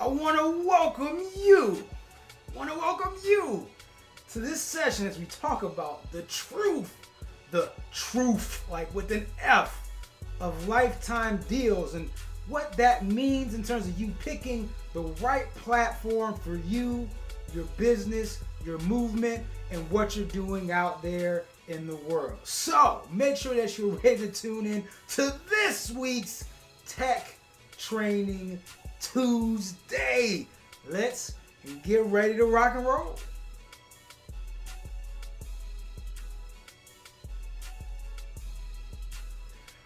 I want to welcome you. To this session as we talk about the truth, like with an F, of lifetime deals and what that means in terms of you picking the right platform for you, your business, your movement, and what you're doing out there in the world. So make sure that you're ready to tune in to this week's Tech Training Tuesday. Let's get ready to rock and roll.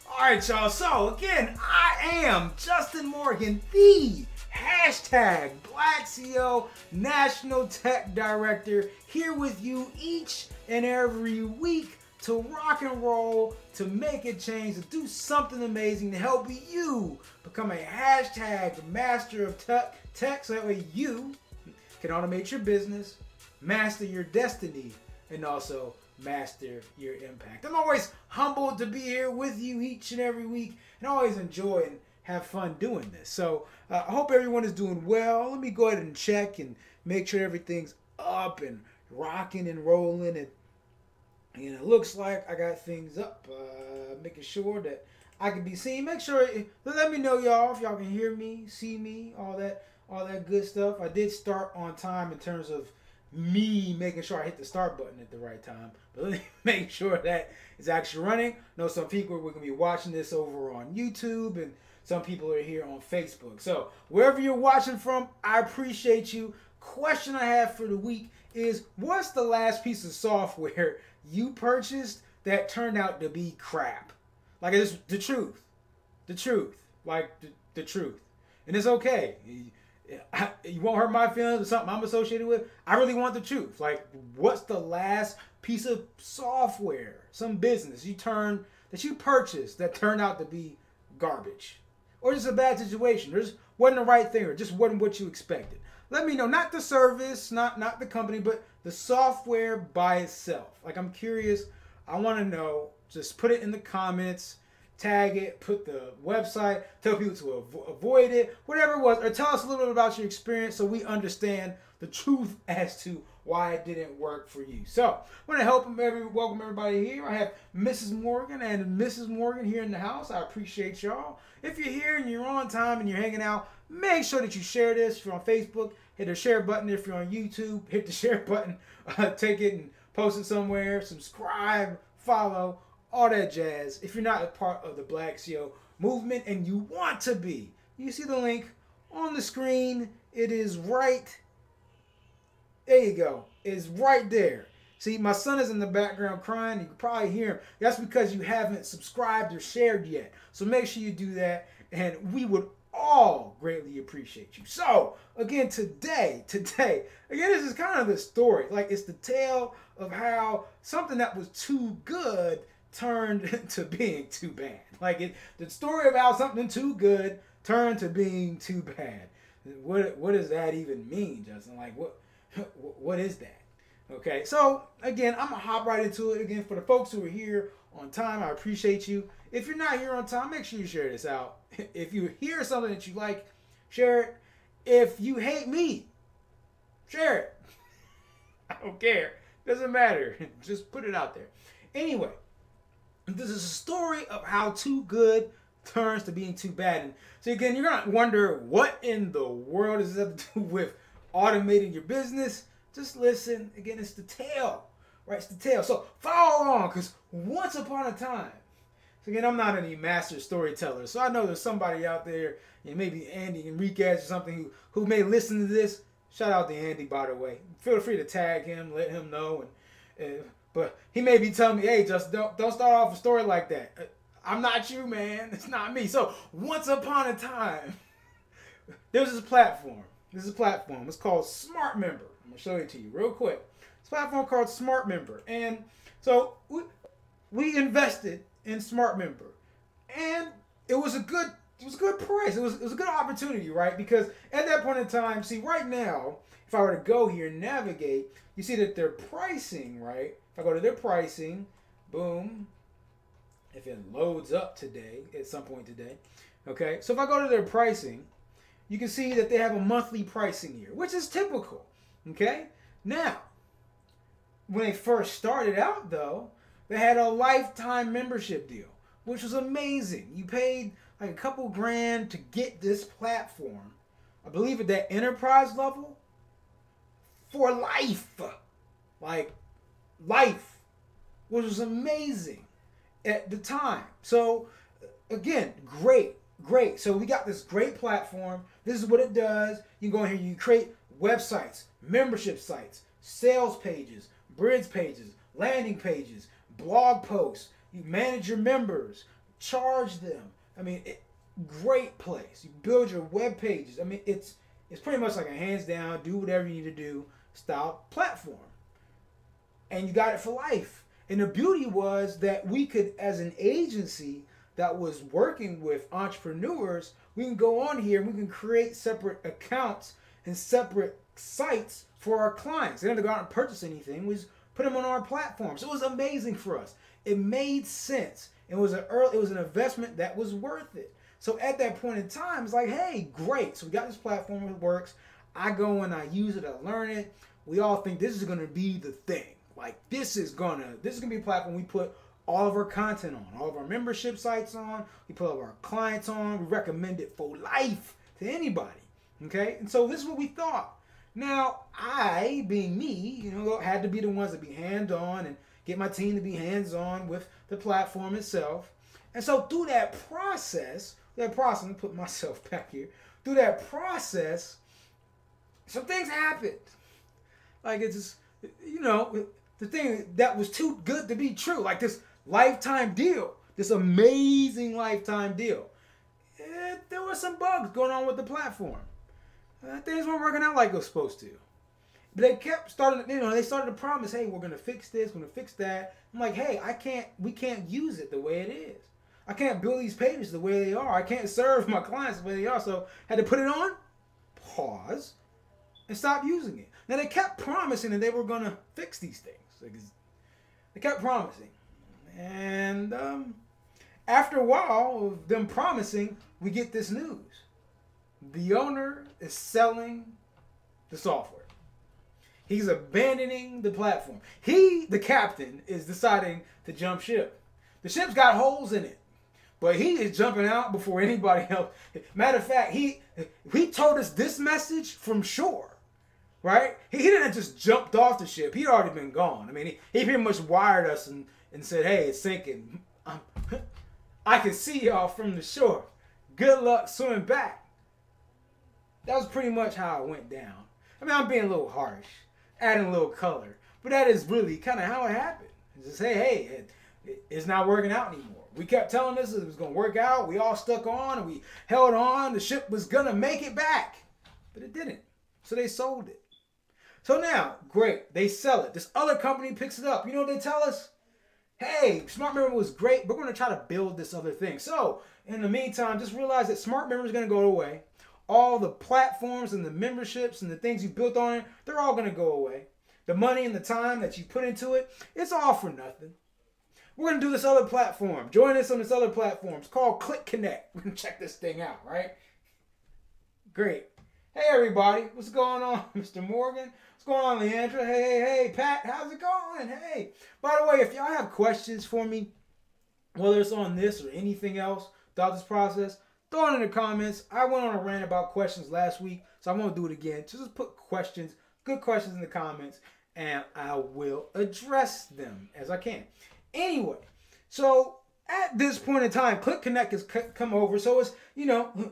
All right, y'all. So again, I am Justin Morgan, the hashtag Black CEO National Tech Director, here with you each and every week to rock and roll, to make a change, to do something amazing, to help you become a hashtag master of tech, so that way you can automate your business, master your destiny, and also master your impact. I'm always humbled to be here with you each and every week, and always enjoy and have fun doing this. So I hope everyone is doing well. Let me go ahead and check and make sure everything's up and rocking and rolling, and it looks like I got things up, making sure that I can be seen. Make sure, let me know, y'all, if y'all can hear me, see me, all that good stuff. I did start on time in terms of me making sure I hit the start button at the right time, but let me make sure that it's actually running. I know some people are going to be watching this over on YouTube, and some people are here on Facebook. So wherever you're watching from, I appreciate you. Question I have for the week is, what's the last piece of software you purchased that turned out to be crap? Like, it's the truth. Like the truth. And it's okay. You won't hurt my feelings or something I'm associated with. I really want the truth. Like, what's the last piece of software, some business that you purchased that turned out to be garbage? Or just a bad situation, or just wasn't the right thing, or just wasn't what you expected? Let me know. Not the service, not the company, but the software by itself. Like, I'm curious. I want to know. Just put it in the comments. Tag it, put the website, tell people to avoid it, whatever it was, or tell us a little bit about your experience so we understand the truth as to why it didn't work for you. So, I want to welcome everybody here. I have Mrs. Morgan and Mrs. Morgan here in the house. I appreciate y'all. If you're here and you're on time and you're hanging out, make sure that you share this. If you're on Facebook, hit the share button. If you're on YouTube, hit the share button. Take it and post it somewhere. Subscribe, follow, all that jazz. If you're not a part of the Black CEO movement and you want to be, you see the link on the screen. It is right there. You go. It's right there. See, my son is in the background crying. You can probably hear him. That's because you haven't subscribed or shared yet. So make sure you do that, and we would all greatly appreciate you. So again, today, again, this is kind of the story. Like, it's the tale of how something that was too good turned into being too bad. Like, the story about something too good turned to being too bad. What does that even mean, Justin? Like, what is that? Okay, so again, I'm gonna hop right into it. Again, for the folks who are here on time, I appreciate you. If you're not here on time, make sure you share this out. If you hear something that you like, share it. If you hate me, share it. I don't care. Doesn't matter. Just put it out there. Anyway, this is a story of how too good turns to being too bad. And so again, you're going to wonder, what in the world does this have to do with automating your business? Just listen. Again, it's the tale, right? It's the tale. So follow along, because once upon a time, so again, I'm not any master storyteller, so I know there's somebody out there, maybe Andy Enriquez or something, who may listen to this. Shout out to Andy, by the way. Feel free to tag him, let him know, but he may be telling me, hey, just don't start off a story like that. I'm not you, man. It's not me. So once upon a time, there was this platform. It's called SmartMember. I'm going to show it to you real quick. It's a platform called SmartMember. And so we invested in SmartMember. And it was a good price. It was a good opportunity, right? Because at that point in time, see, right now, if I were to go here and navigate, you see that their pricing, right? If I go to their pricing, boom, if it loads up today, at some point today, okay? So if I go to their pricing, you can see that they have a monthly pricing here, which is typical. Okay? Now, when they first started out, though, they had a lifetime membership deal, which was amazing. You paid like a couple grand to get this platform. I believe at that enterprise level for life. Like, life, which was amazing at the time. So, again, great. So we got this great platform. This is what it does. You can go in here, you create websites, membership sites, sales pages, bridge pages, landing pages, blog posts. You manage your members, charge them. I mean, great place. You build your web pages. I mean, it's pretty much like a hands down, do whatever you need to do style platform. And you got it for life. And the beauty was that we could, as an agency that was working with entrepreneurs, we can go on here and we can create separate accounts and separate sites for our clients. They don't have to go out and purchase anything. We just put them on our platform. So it was amazing for us. It made sense. It was an investment that was worth it. So at that point in time, it's like, hey, great. So we got this platform that works. I go and I use it, I learn it. We all think this is gonna be the thing. Like this is gonna be a platform we put all of our content on, all of our membership sites on, we put all of our clients on, we recommend it for life to anybody. Okay? And so this is what we thought. Now, I, being me, had to be the ones to be hands-on and get my team to be hands-on with the platform itself. And so through that process, let me put myself back here. Through that process, some things happened. Like it's just, the thing that was too good to be true, like this lifetime deal, this amazing lifetime deal. There were some bugs going on with the platform. Things weren't working out like it was supposed to. But they kept they started to promise, hey, we're going to fix this, we're going to fix that. I'm like, hey, we can't use it the way it is. I can't build these pages the way they are. I can't serve my clients the way they are. So I had to put it on pause and stop using it. Now they kept promising that they were going to fix these things. They kept promising. And after a while of them promising, we get this news. The owner is selling the software. He's abandoning the platform. He, the captain, is deciding to jump ship. The ship's got holes in it. But he is jumping out before anybody else. Matter of fact, he told us this message from shore. Right? He didn't just jumped off the ship. He'd already been gone. I mean, he pretty much wired us and said, hey, it's sinking. I can see y'all from the shore. Good luck swimming back. That was pretty much how it went down. I mean, I'm being a little harsh, adding a little color. But that is really kind of how it happened. It's just, hey, it's not working out anymore. We kept telling us it was going to work out. We all stuck on and we held on. The ship was going to make it back. But it didn't. So they sold it. So now, great, they sell it. This other company picks it up. You know what they tell us? Hey, Smart Member was great. We're going to try to build this other thing. So, in the meantime, just realize that Smart Member is going to go away. All the platforms and the memberships and the things you built on it, they're all going to go away. The money and the time that you put into it, it's all for nothing. We're going to do this other platform. Join us on this other platform. It's called Click Connect. We're going to check this thing out, right? Great. Hey, everybody. What's going on, Mr. Morgan? What's going on, Leandra? Hey, Pat. How's it going? Hey. By the way, if y'all have questions for me, whether it's on this or anything else throughout this process, throw it in the comments. I went on a rant about questions last week, so I won't do it again. Just put questions, good questions in the comments, and I will address them as I can. Anyway, so at this point in time, Click Connect has come over. So it's,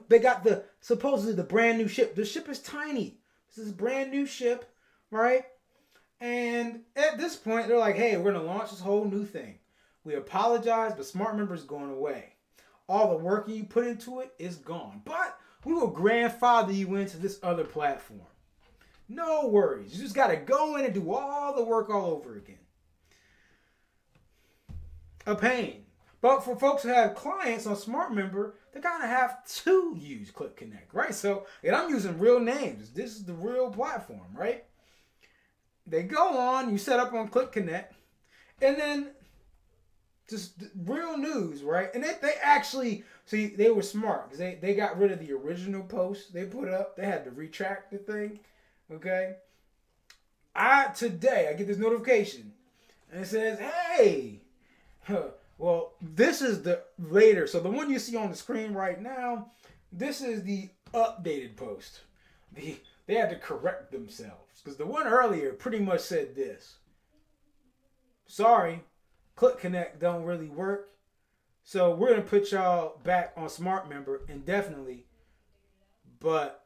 they got supposedly the brand new ship. The ship is tiny. This is a brand new ship, right? And at this point, they're like, hey, we're going to launch this whole new thing. We apologize, but Smart Member is going away. All the work you put into it is gone. But we will grandfather you into this other platform. No worries. You just got to go in and do all the work all over again. A pain. But for folks who have clients on Smart Member, they kind of have to use Click Connect, right? So, and I'm using real names. This is the real platform, right? They go on, you set up on Click Connect, and then just real news, right? And they actually, see, they were smart because they got rid of the original post they put up. They had to retract the thing, okay? Today, I get this notification, and it says, hey, well, this is the later. So the one you see on the screen right now, this is the updated post. They had to correct themselves because the one earlier pretty much said this. Sorry, Click Connect don't really work. So we're going to put y'all back on Smart Member indefinitely. But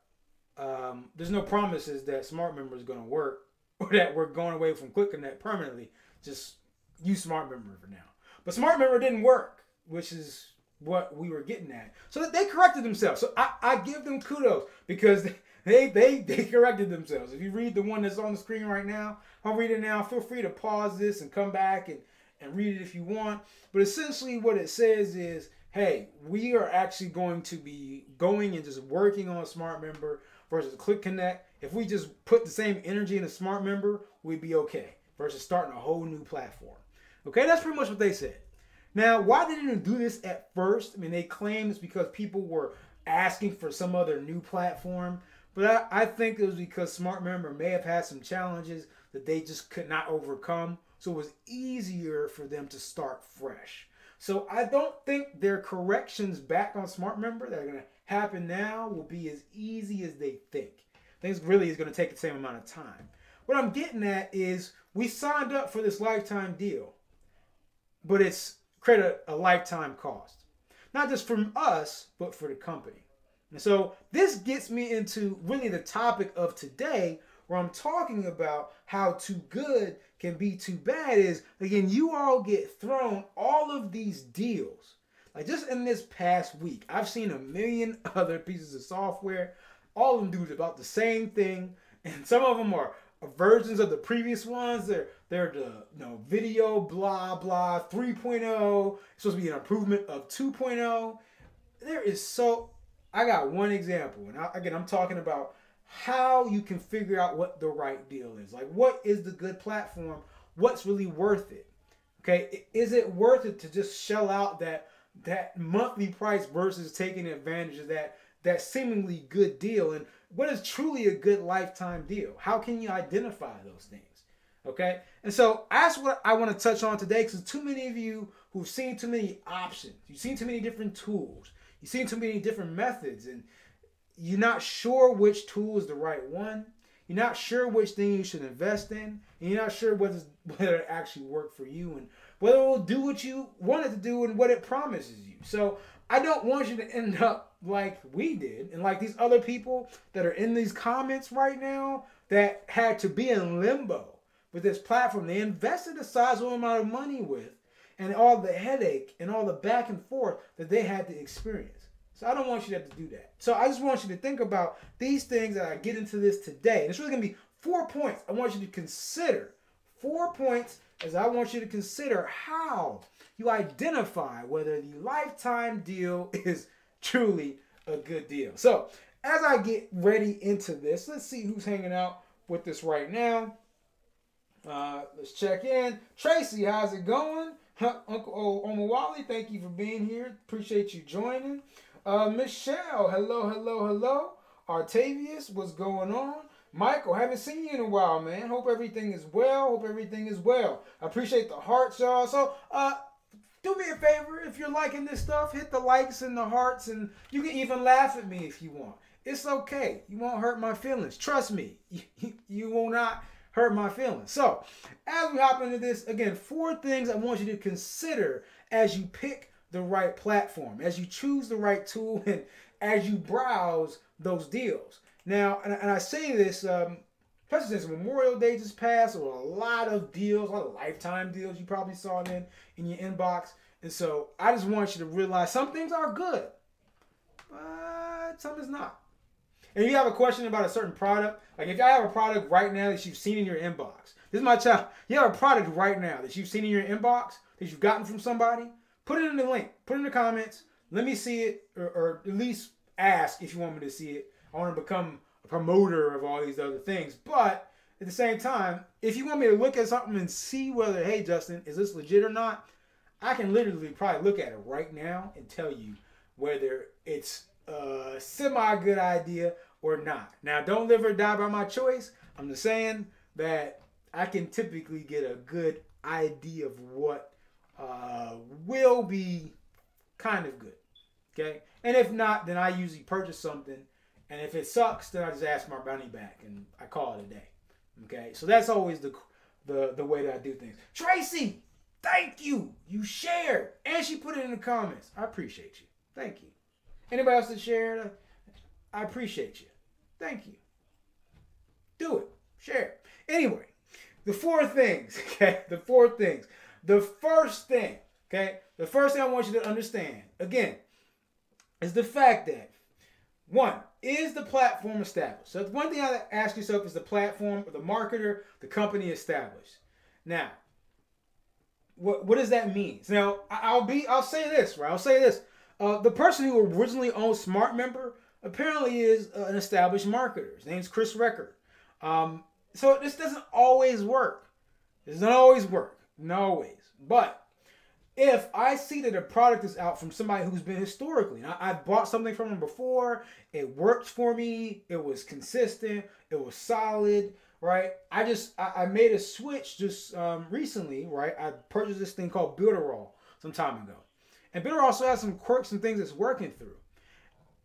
there's no promises that Smart Member is going to work or that we're going away from Click Connect permanently. Just use Smart Member for now. But Smart Member didn't work, which is what we were getting at. So they corrected themselves. So I give them kudos because they corrected themselves. If you read the one that's on the screen right now, I'll read it now. Feel free to pause this and come back and read it if you want. But essentially what it says is, hey, we are actually going to be going and just working on Smart Member versus Click Connect. If we just put the same energy in a Smart Member, we'd be okay versus starting a whole new platform. Okay, that's pretty much what they said. Now, why they didn't do this at first? I mean, they claim it's because people were asking for some other new platform. But I think it was because Smart Member may have had some challenges that they just could not overcome. So it was easier for them to start fresh. So I don't think their corrections back on Smart Member that are going to happen now will be as easy as they think. I think it really is going to take the same amount of time. What I'm getting at is we signed up for this lifetime deal, but it's created a lifetime cost. Not just from us, but for the company. And so this gets me into really the topic of today, where I'm talking about how too good can be too bad is, again, you all get thrown all of these deals. Like just in this past week, I've seen a million other pieces of software. All of them do about the same thing. And some of them are versions of the previous ones. They're the video blah blah 3.0. It's supposed to be an improvement of 2.0. There is I got one example, and I'm talking about how you can figure out what the right deal is. Like, what is the good platform? What's really worth it? Okay, is it worth it to just shell out that monthly price versus taking advantage of that seemingly good deal? And what is truly a good lifetime deal? How can you identify those things? Okay, and so that's what I want to touch on today, because too many of you who've seen too many options, you've seen too many different tools, you've seen too many different methods, and you're not sure which tool is the right one. You're not sure which thing you should invest in, and you're not sure whether it actually worked for you and whether it will do what you want it to do and what it promises you. So I don't want you to end up like we did and like these other people that are in these comments right now that had to be in limbo with this platform they invested a sizable amount of money with, and all the headache and all the back and forth that they had to experience. So I don't want you to have to do that. So I just want you to think about these things that I get into this today. And it's really going to be 4 points I want you to consider. 4 points as I want you to consider how you identify whether the lifetime deal is truly a good deal. So as I get ready into this, let's see who's hanging out with us right now. Let's check in. Tracy, how's it going? Uncle Omawali, thank you for being here. Appreciate you joining. Michelle, hello. Artavius, what's going on? Michael, haven't seen you in a while, man. Hope everything is well. I appreciate the hearts, y'all. So, do me a favor, if you're liking this stuff, hit the likes and the hearts, and you can even laugh at me if you want. It's okay. You won't hurt my feelings. Trust me. You will not hurt my feelings. So, as we hop into this, again, 4 things I want you to consider as you pick the right platform, as you choose the right tool, and as you browse those deals. Now, and I say this, especially since Memorial Day just passed, there were a lot of deals, a lot of lifetime deals you probably saw in your inbox. And so I just want you to realize some things are good, but some is not. And if you have a question about a certain product, like if I have a product right now that you've seen in your inbox, this is my child, you have a product right now that you've seen in your inbox, that you've gotten from somebody, put it in the link, put it in the comments, let me see it, or at least ask if you want me to see it. I want to become a promoter of all these other things. But at the same time, if you want me to look at something and see whether, hey, Justin, is this legit or not, I can literally probably look at it right now and tell you whether it's a semi-good idea or not. Now, don't live or die by my choice. I'm just saying that I can typically get a good idea of what will be kind of good. Okay? And if not, then I usually purchase something. And if it sucks, then I just ask my money back and I call it a day. Okay? So that's always the way that I do things. Tracy, thank you. You shared. And she put it in the comments. I appreciate you. Thank you. Anybody else that shared? I appreciate you. Thank you. Do it. Share. Anyway, the 4 things. Okay? The 4 things. The first thing. Okay? The first thing I want you to understand, again, is the fact that, 1, is the platform established? So the one thing I ask yourself is the platform, or the marketer, the company established. Now, what does that mean? Now, I'll say this, right? I'll say this. The person who originally owned SmartMember apparently is an established marketer. His name's Chris Record. So this doesn't always work. It doesn't always work. Not always. But if I see that a product is out from somebody who's been historically, I've bought something from them before, it worked for me, it was consistent, it was solid, right? I made a switch just recently, right? I purchased this thing called Builderall some time ago. And Builderall also has some quirks and things it's working through.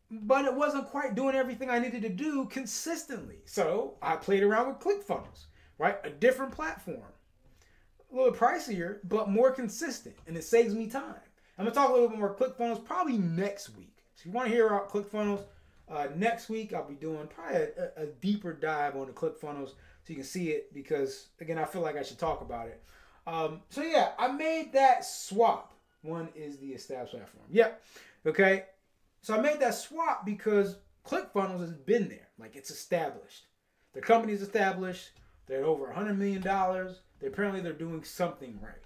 But it wasn't quite doing everything I needed to do consistently. So I played around with ClickFunnels, right? A different platform. A little pricier, but more consistent, and it saves me time. I'm going to talk a little bit more ClickFunnels probably next week. So if you want to hear about ClickFunnels, next week I'll be doing probably a deeper dive on the ClickFunnels so you can see it because, again, I feel like I should talk about it. So yeah, I made that swap. One is the established platform. Yep. Okay. So I made that swap because ClickFunnels has been there. Like, it's established. The company's established. They're at over $100 million. Apparently they're doing something right.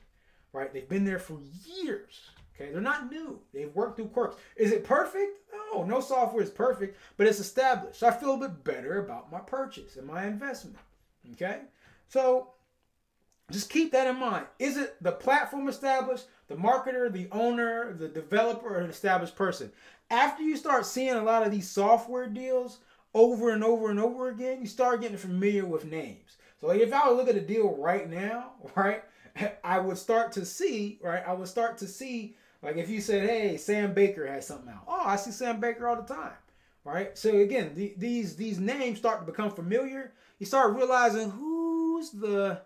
Right? They've been there for years. Okay? They're not new. They've worked through quirks. Is it perfect? No software is perfect, but it's established. So I feel a bit better about my purchase and my investment. Okay? So just keep that in mind. Is it the platform established, the marketer, the owner, the developer, or an established person? After you start seeing a lot of these software deals over and over and over again, you start getting familiar with names. So like if I would look at a deal right now, right, I would start to see, right, like if you said, hey, Sam Baker has something out. Oh, I see Sam Baker all the time, right? So again, these names start to become familiar. You start realizing who's the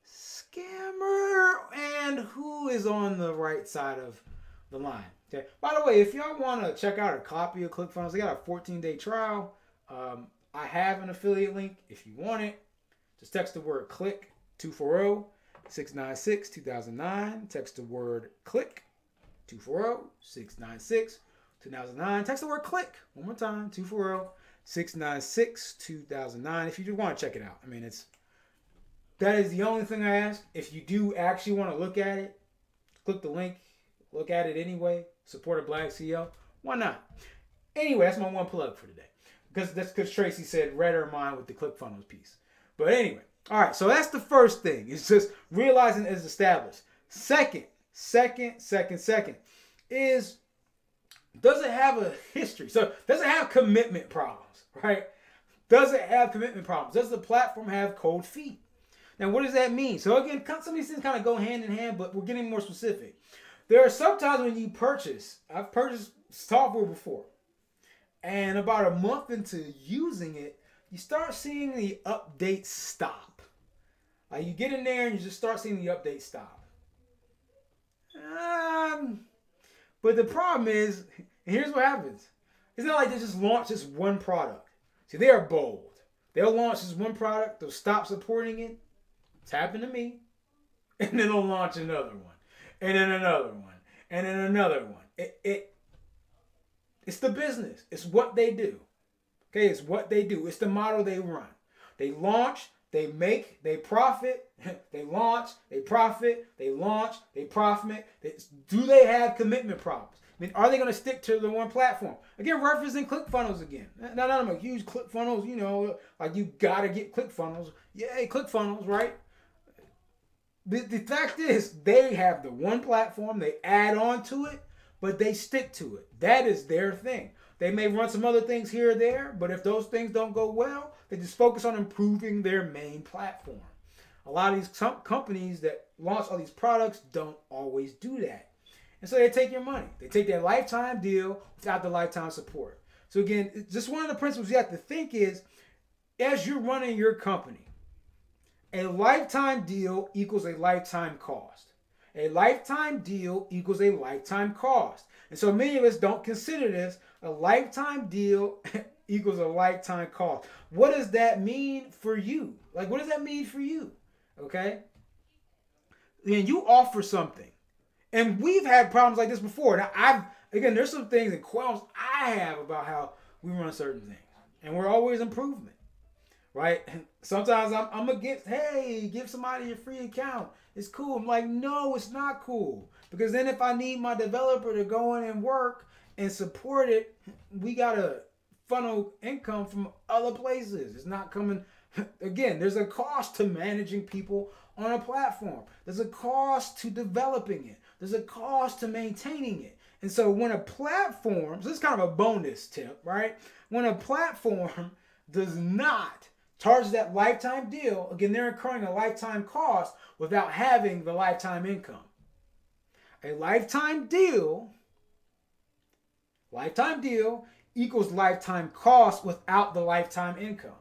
scammer and who is on the right side of the line. Okay. By the way, if y'all want to check out a copy of ClickFunnels, they got a 14-day trial. I have an affiliate link if you want it. Just text the word CLICK 240-696-2009. Text the word CLICK 240-696-2009. Text the word CLICK one more time, 240-696-2009. If you do want to check it out. I mean, that is the only thing I ask. If you do actually want to look at it, click the link, look at it anyway, support a Black CEO. Why not? Anyway, that's my one plug for today. That's because Tracy said read her mind with the ClickFunnels piece. But anyway, all right, so that's the first thing. It's just realizing it's established. Second is, does it have a history? So does it have commitment problems, right? Does it have commitment problems? Does the platform have cold feet? Now, what does that mean? So again, some of these things kind of go hand in hand, but we're getting more specific. There are sometimes when you purchase, I've purchased software before, and about a month into using it, you start seeing the update stop. Like you get in there and you just start seeing the update stop. But the problem is, and here's what happens. It's not like they just launch this one product. See, they are bold. They'll launch this one product, they'll stop supporting it. It's happened to me. And then they'll launch another one. And then another one. And then another one. It's the business. It's what they do. Okay, it's what they do. It's the model they run. They launch, they make, they profit. They launch, they profit, they launch, they profit. Do they have commitment problems? I mean, are they going to stick to the one platform? Again, referencing ClickFunnels again. Not that I'm a huge ClickFunnels, like you got to get ClickFunnels. Yay, ClickFunnels, right? The fact is, they have the one platform, they add on to it, but they stick to it. That is their thing. They may run some other things here or there, but if those things don't go well, they just focus on improving their main platform. A lot of these companies that launch all these products don't always do that. And so they take your money. They take their lifetime deal without the lifetime support. So again, just one of the principles you have to think is, as you're running your company, a lifetime deal equals a lifetime cost. A lifetime deal equals a lifetime cost. And so many of us don't consider this. A lifetime deal equals a lifetime cost. What does that mean for you? Like, what does that mean for you? Okay? Then you offer something. And we've had problems like this before. Now, there's some things and qualms I have about how we run certain things. And we're always improvement. Right? And sometimes I'm against, hey, give somebody a free account. It's cool. I'm like, no, it's not cool. Because then if I need my developer to go in and work and support it, we got to funnel income from other places. It's not coming. Again, there's a cost to managing people on a platform. There's a cost to developing it. There's a cost to maintaining it. And so when a platform, so this is kind of a bonus tip, right? When a platform does not charge that lifetime deal, again, they're incurring a lifetime cost without having the lifetime income. A lifetime deal equals lifetime cost without the lifetime income.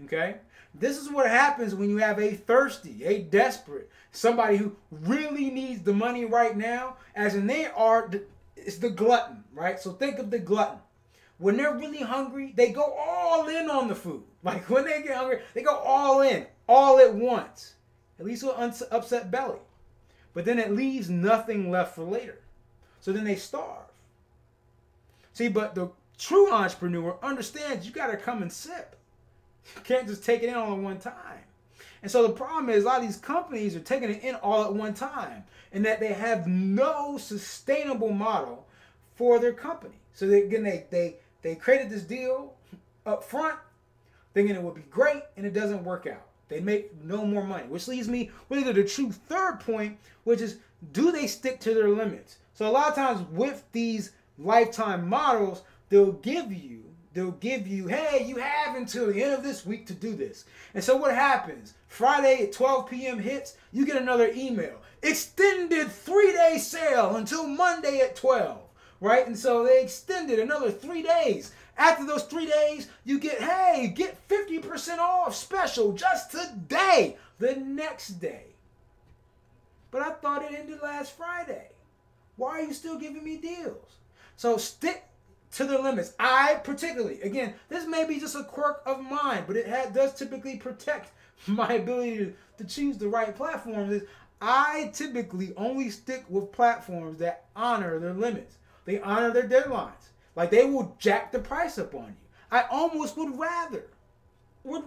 Okay? This is what happens when you have a thirsty, a desperate, somebody who really needs the money right now, as in it's the glutton, right? So think of the glutton. When they're really hungry, they go all in on the food. Like when they get hungry, they go all in, all at once. At least with an upset belly. But then it leaves nothing left for later. So then they starve. See, but the true entrepreneur understands you got to come and sip. You can't just take it in all at one time. And so the problem is a lot of these companies are taking it in all at one time, and that they have no sustainable model for their company. So they created this deal up front thinking it would be great, and it doesn't work out. They make no more money, which leads me really to the true third point, which is, do they stick to their limits? So a lot of times with these lifetime models, they'll give you, hey, you have until the end of this week to do this. And so what happens? Friday at 12 p.m. hits, you get another email. Extended 3-day sale until Monday at 12, right? And so they extended another 3 days. After those 3 days, you get 50% off special just today, the next day. But I thought it ended last Friday. Why are you still giving me deals? So stick to their limits. I particularly, again, this may be just a quirk of mine, but it does typically protect my ability to choose the right platforms. I typically only stick with platforms that honor their limits. They honor their deadlines. Like, they will jack the price up on you. I almost would rather. I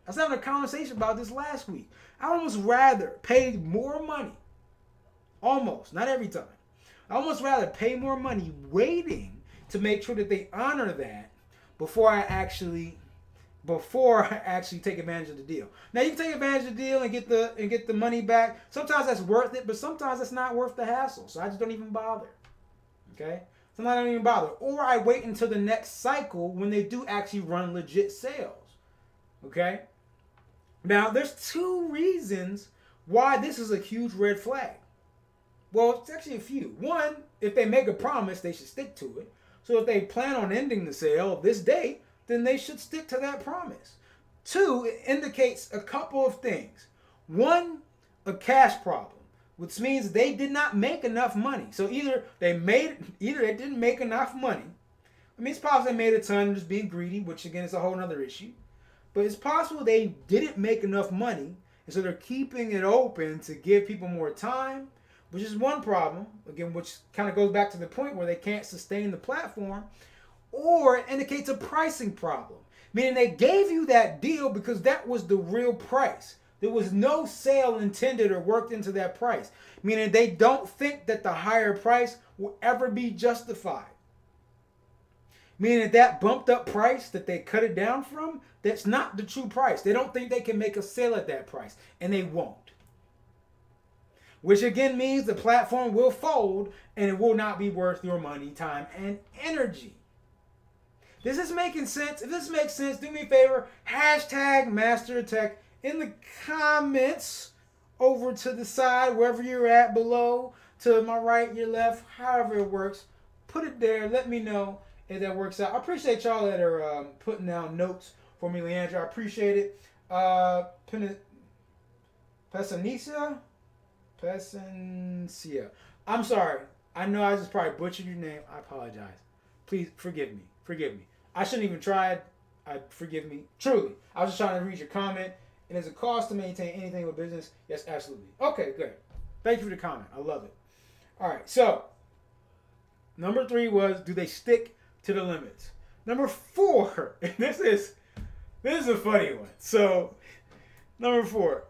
was having a conversation about this last week. I almost rather pay more money. Almost, not every time. I almost rather pay more money waiting to make sure that they honor that before I actually take advantage of the deal. Now, you can take advantage of the deal and get the money back. Sometimes that's worth it, but sometimes that's not worth the hassle. So I just don't even bother. Okay? Sometimes I don't even bother. Or I wait until the next cycle when they do actually run legit sales. Okay? Now, there's two reasons why this is a huge red flag. Well, it's actually a few. One, if they make a promise, they should stick to it. So if they plan on ending the sale this date, then they should stick to that promise. Two, it indicates a couple of things. One, a cash problem, which means they did not make enough money. So either they didn't make enough money. I mean, it's possible they made a ton just being greedy, which again is a whole other issue. But it's possible they didn't make enough money, and so they're keeping it open to give people more time, which is one problem, again, which kind of goes back to the point where they can't sustain the platform. Or it indicates a pricing problem, meaning they gave you that deal because that was the real price. There was no sale intended or worked into that price, meaning they don't think that the higher price will ever be justified. Meaning that that bumped up price that they cut it down from, that's not the true price. They don't think they can make a sale at that price, and they won't. Which again means the platform will fold and it will not be worth your money, time, and energy. This is making sense. If this makes sense, do me a favor. Hashtag Master of Tech in the comments over to the side, wherever you're at below, to my right, your left, however it works. Put it there. Let me know if that works out. I appreciate y'all that are putting down notes for me, Leandra. I appreciate it. Pesancia. I'm sorry. I know I just probably butchered your name. I apologize. Please forgive me. Forgive me. I shouldn't even try. Forgive me. Truly. I was just trying to read your comment. And is it cost to maintain anything with business? Yes, absolutely. Okay, good. Thank you for the comment. I love it. All right. So, number 3 was, do they stick to the limits? Number 4, and this is a funny one. So, number 4,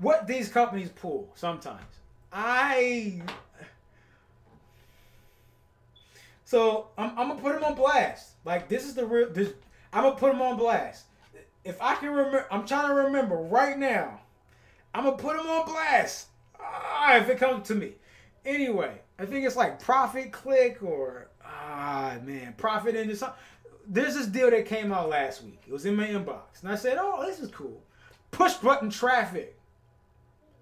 what these companies pull sometimes. So I'm gonna put them on blast. Like, this is the real. I'm gonna put them on blast. If I can remember, I'm trying to remember right now. I'm gonna put them on blast. If it comes to me. Anyway, I think it's like Profit Click or Profit Engine. Something. There's this deal that came out last week. It was in my inbox, and I said, "Oh, this is cool." Push button traffic.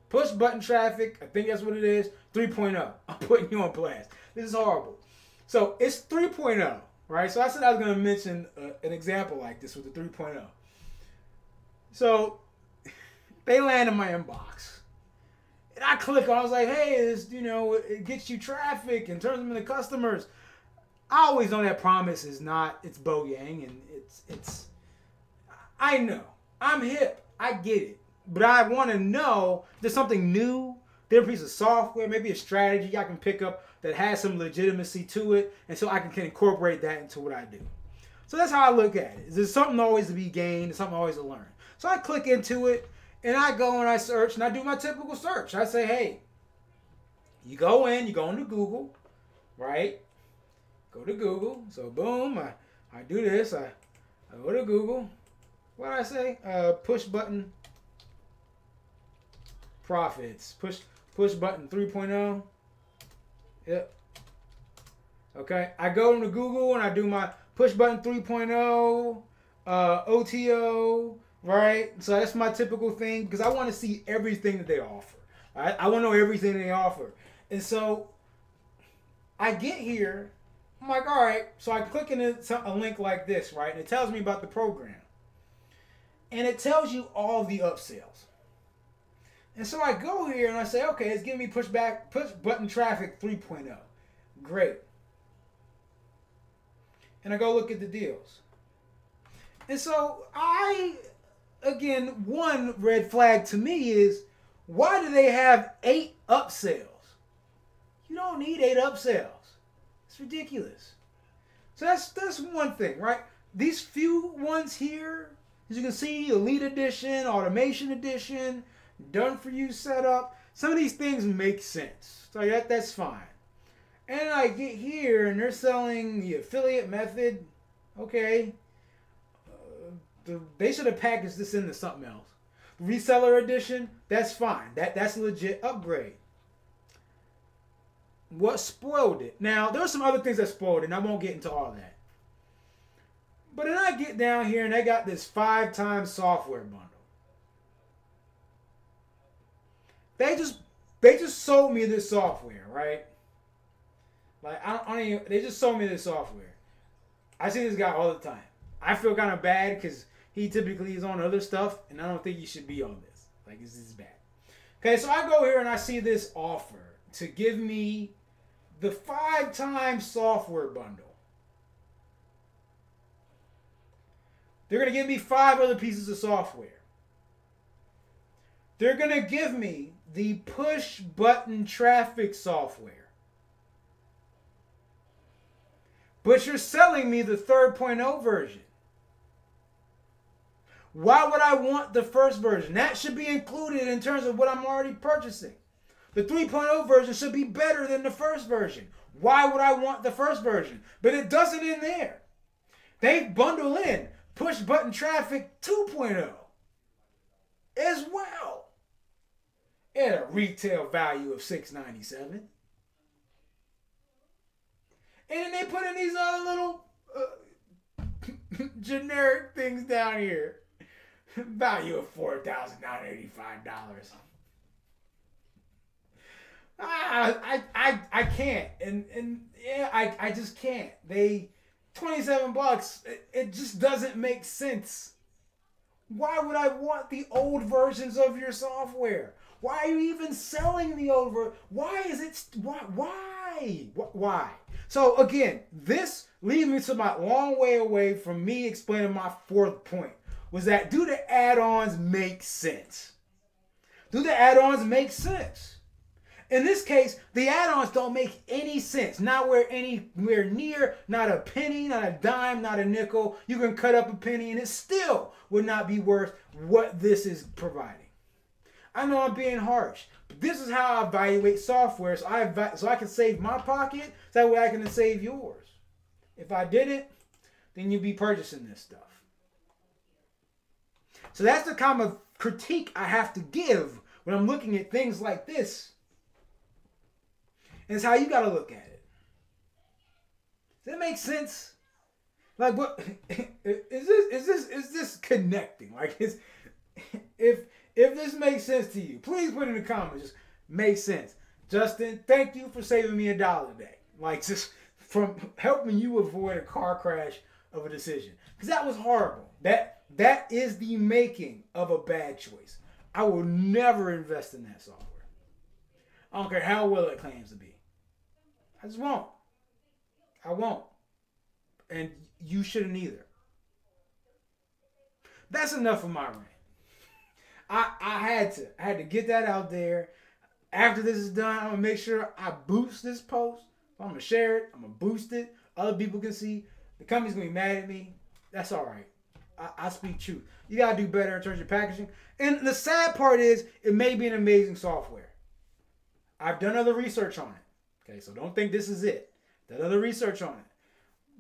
Push button traffic. I think that's what it is. 3.0. I'm putting you on blast. This is horrible. So it's 3.0, right? So I said I was going to mention an example like this with the 3.0. So they land in my inbox. And I click on it. I was like, hey, this, it gets you traffic and turns them into customers. I always know that promise is not, it's bogang, and it's, I know. I'm hip. I get it. But I want to know there's something new, there's a piece of software, maybe a strategy I can pick up that has some legitimacy to it, and so I can incorporate that into what I do. So that's how I look at it. There's something always to be gained, there's something always to learn. So I click into it, and I go and I search, and I do my typical search. I say, hey, you go into Google, right? Go to Google. So boom, I do this. I go to Google. What did I say? Push button profits. Push button 3.0. Yep. Okay. I go into Google and I do my push button 3.0, OTO, right? So that's my typical thing because I want to see everything that they offer. Right? I want to know everything they offer. And so I get here. I'm like, all right. So I click into a link like this, right? And it tells me about the program. And it tells you all the upsells. And so I go here and I say, okay, it's giving me push button traffic 3.0. Great. And I go look at the deals. And so again, one red flag to me is, why do they have 8 upsells? You don't need 8 upsells. It's ridiculous. So that's one thing, right? These few ones here, as you can see, Elite Edition, Automation Edition, Done For You setup. Some of these things make sense. So that's fine. And I get here and they're selling the affiliate method. Okay. They should have packaged this into something else. Reseller edition, that's fine. That's a legit upgrade. What spoiled it? Now, there are some other things that spoiled it, and I won't get into all that. But then I get down here and they got this 5x software bundle. They just sold me this software, right? Like, I don't even, they just sold me this software. I see this guy all the time. I feel kind of bad because he typically is on other stuff, and I don't think he should be on this. Like, this is bad. Okay, so I go here and I see this offer to give me the 5x software bundle. They're going to give me 5 other pieces of software. They're going to give me the push button traffic software. But you're selling me the 3.0 version. Why would I want the first version? That should be included in terms of what I'm already purchasing. The 3.0 version should be better than the first version. Why would I want the first version? But it doesn't in there. They bundle in push button traffic 2.0 as well at a retail value of $697. And then they put in these other little generic things down here. Value of $4,985. I can't. And yeah, I just can't. They $27. It just doesn't make sense. Why would I want the old versions of your software? Why are you even selling the old version? Why is it? Why? So again, this leads me to my long way away from me explaining my fourth point. Was that, do the add-ons make sense? Do the add-ons make sense? In this case, the add-ons don't make any sense. Not where anywhere near, not a penny, not a dime, not a nickel. You can cut up a penny and it still would not be worth what this is providing. I know I'm being harsh, but this is how I evaluate software so I can save my pocket, so that way I can save yours. If I didn't, then you'd be purchasing this stuff. So that's the kind of critique I have to give when I'm looking at things like this. And it's how you got to look at it. Does that make sense? Like, what is this connecting? Like, if this makes sense to you, please put it in the comments. Just make sense. Justin, thank you for saving me $1 today. Like, just from helping you avoid a car crash of a decision, because that was horrible. That is the making of a bad choice. I will never invest in that software. I don't care how well it claims to be. I just won't. I won't. And you shouldn't either. That's enough of my rant. I had to get that out there. After this is done, I'm going to make sure I boost this post. I'm going to share it. I'm going to boost it. Other people can see. The company's going to be mad at me. That's all right. I speak truth. You got to do better in terms of packaging. And the sad part is, it may be an amazing software. I've done other research on it. Okay, so don't think this is it. Done other research on it.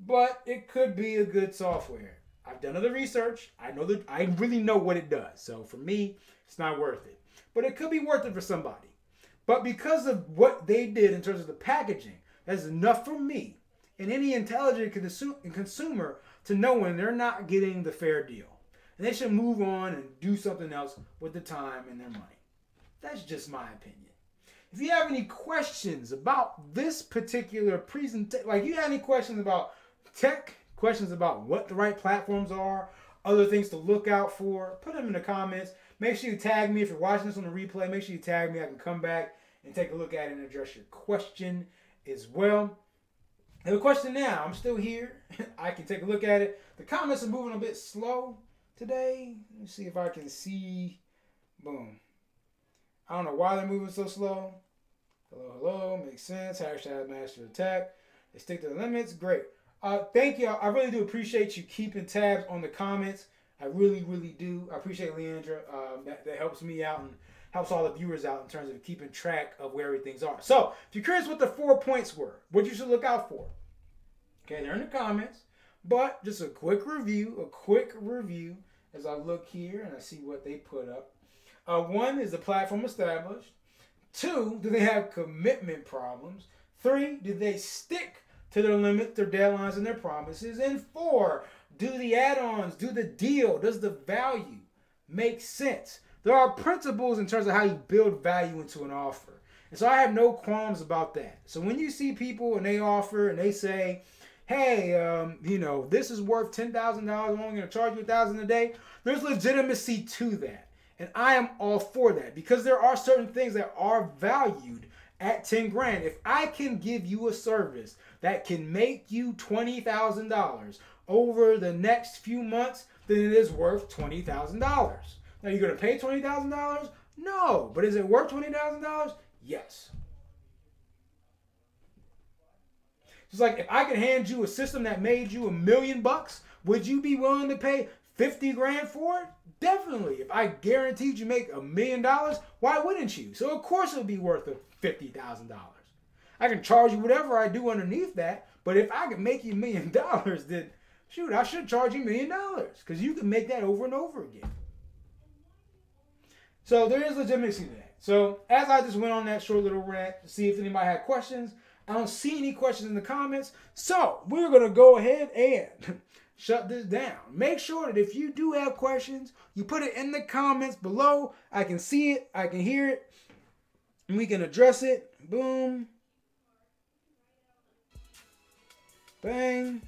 But it could be a good software. I've done other research. I really know what it does. So for me, it's not worth it. But it could be worth it for somebody. But because of what they did in terms of the packaging, that's enough for me and any intelligent consumer to know when they're not getting the fair deal. And they should move on and do something else with the time and their money. That's just my opinion. If you have any questions about this particular presentation, like you have any questions about tech, questions about what the right platforms are, other things to look out for, put them in the comments. Make sure you tag me. If you're watching this on the replay, make sure you tag me. I can come back and take a look at it and address your question as well. I have a question now. I'm still here. I can take a look at it. The comments are moving a bit slow today. Let me see if I can see. Boom. I don't know why they're moving so slow. Hello. Makes sense. Hashtag master attack. They stick to the limits. Great. Thank you. I really do appreciate you keeping tabs on the comments. I really, really do. I appreciate Leandra. That helps me out and helps all the viewers out in terms of keeping track of where everything's are. So, if you're curious what the 4 points were, what you should look out for, okay, they're in the comments. But just a quick review as I look here and I see what they put up. 1, is the platform established? 2, do they have commitment problems? 3, do they stick to their limits, their deadlines, and their promises? And 4, do the add-ons, do the deal, does the value make sense? There are principles in terms of how you build value into an offer. And so I have no qualms about that. So when you see people and they offer and they say, hey, this is worth $10,000, I'm only going to charge you $1,000 a day, there's legitimacy to that. And I am all for that because there are certain things that are valued at 10 grand. If I can give you a service that can make you $20,000 over the next few months, then it is worth $20,000. Now, you're going to pay $20,000? No. But is it worth $20,000? Yes. Just like if I could hand you a system that made you $1 million, would you be willing to pay 50 grand for it? Definitely. If I guaranteed you make $1 million, why wouldn't you? So of course it'll be worth $50,000. I can charge you whatever I do underneath that, but if I can make you $1 million, then shoot, I should charge you $1 million because you can make that over and over again. So there is legitimacy to that. So as I just went on that short little rant to see if anybody had questions, I don't see any questions in the comments. So we're going to go ahead and shut this down. Make sure that if you do have questions, you put it in the comments below. I can see it. I can hear it. And we can address it. Boom. Bang.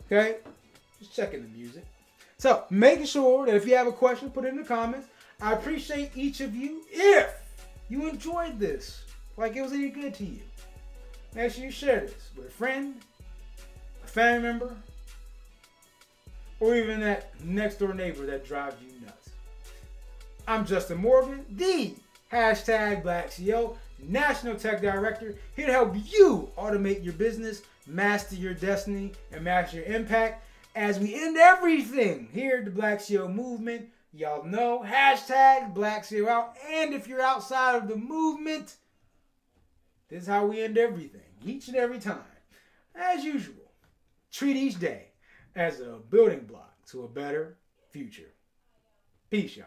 Okay. Just checking the music. So making sure that if you have a question, put it in the comments. I appreciate each of you. If you enjoyed this, like it was any good to you, make sure you share this with a friend, a family member, or even that next door neighbor that drives you nuts. I'm Justin Morgan, the Black CEO, National Tech Director, here to help you automate your business, master your destiny, and master your impact. As we end everything here at the Black CEO movement, y'all know, Black CEO out. And if you're outside of the movement, this is how we end everything, each and every time. As usual, treat each day as a building block to a better future. Peace, y'all.